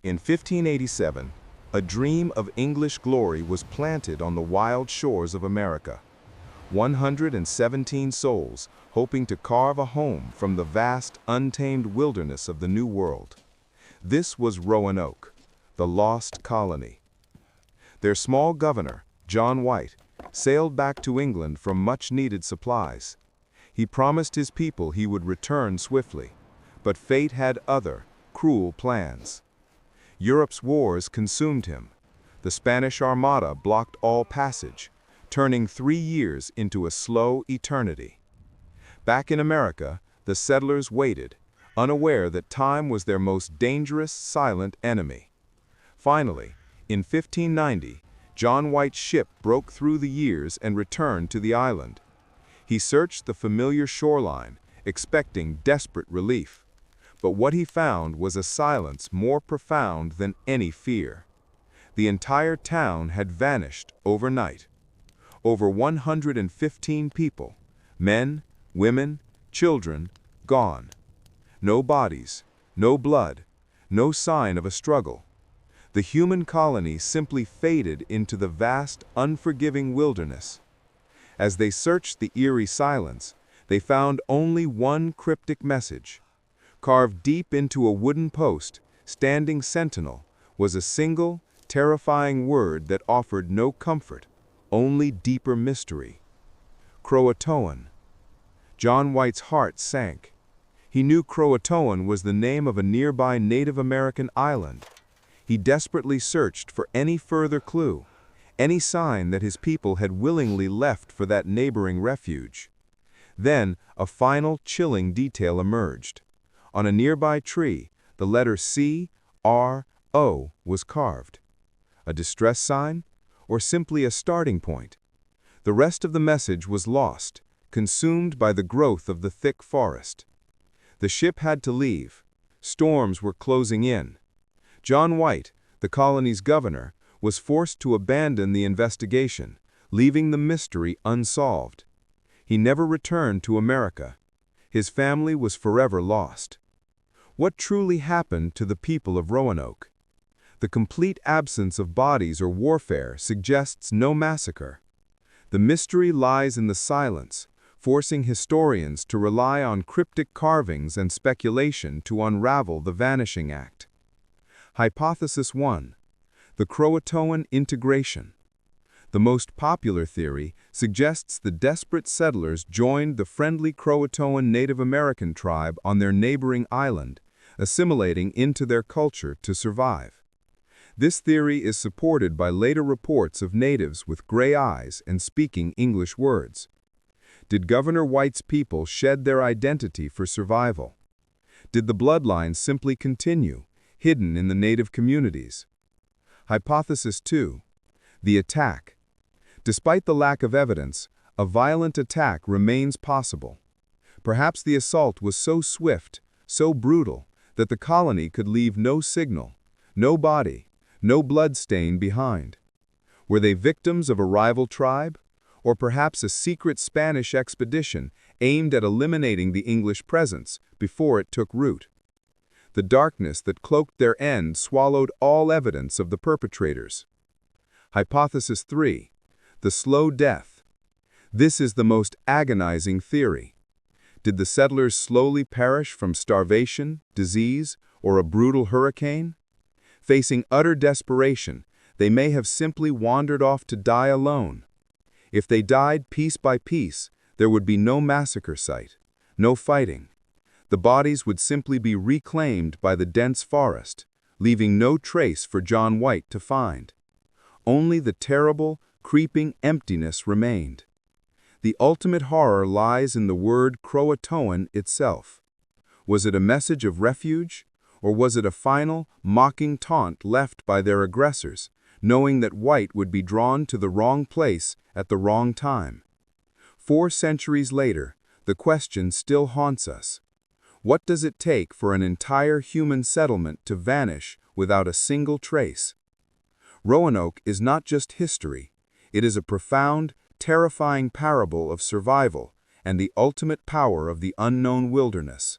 In 1587, a dream of English glory was planted on the wild shores of America. 117 souls hoping to carve a home from the vast, untamed wilderness of the New World. This was Roanoke, the Lost Colony. Their small governor, John White, sailed back to England for much-needed supplies. He promised his people he would return swiftly, but fate had other, cruel plans. Europe's wars consumed him. The Spanish Armada blocked all passage, turning 3 years into a slow eternity. Back in America, the settlers waited, unaware that time was their most dangerous, silent enemy. Finally, in 1590, John White's ship broke through the years and returned to the island. He searched the familiar shoreline, expecting desperate relief. But what he found was a silence more profound than any fear. The entire town had vanished overnight. Over 115 people, men, women, children, gone. No bodies, no blood, no sign of a struggle. The human colony simply faded into the vast, unforgiving wilderness. As they searched the eerie silence, they found only one cryptic message. Carved deep into a wooden post, standing sentinel, was a single, terrifying word that offered no comfort, only deeper mystery. Croatoan. John White's heart sank. He knew Croatoan was the name of a nearby Native American island. He desperately searched for any further clue, any sign that his people had willingly left for that neighboring refuge. Then, a final chilling detail emerged. On a nearby tree, the letter C-R-O was carved. A distress sign, or simply a starting point? The rest of the message was lost, consumed by the growth of the thick forest. The ship had to leave. Storms were closing in. John White, the colony's governor, was forced to abandon the investigation, leaving the mystery unsolved. He never returned to America. His family was forever lost. What truly happened to the people of Roanoke? The complete absence of bodies or warfare suggests no massacre. The mystery lies in the silence, forcing historians to rely on cryptic carvings and speculation to unravel the Vanishing Act. Hypothesis 1. The Croatoan integration. The most popular theory suggests the desperate settlers joined the friendly Croatoan Native American tribe on their neighboring island, assimilating into their culture to survive. This theory is supported by later reports of natives with gray eyes and speaking English words. Did Governor White's people shed their identity for survival? Did the bloodline simply continue, hidden in the native communities? Hypothesis 2. The attack. Despite the lack of evidence, a violent attack remains possible. Perhaps the assault was so swift, so brutal, that the colony could leave no signal, no body, no blood stain behind. Were they victims of a rival tribe? Or perhaps a secret Spanish expedition aimed at eliminating the English presence before it took root? The darkness that cloaked their end swallowed all evidence of the perpetrators. Hypothesis 3. The slow death. This is the most agonizing theory. Did the settlers slowly perish from starvation, disease, or a brutal hurricane? Facing utter desperation, they may have simply wandered off to die alone. If they died piece by piece, there would be no massacre site, no fighting. The bodies would simply be reclaimed by the dense forest, leaving no trace for John White to find. Only the terrible, creeping emptiness remained. The ultimate horror lies in the word Croatoan itself. Was it a message of refuge, or was it a final, mocking taunt left by their aggressors, knowing that White would be drawn to the wrong place at the wrong time? 4 centuries later, the question still haunts us. What does it take for an entire human settlement to vanish without a single trace? Roanoke is not just history. It is a profound, terrifying parable of survival and the ultimate power of the unknown wilderness.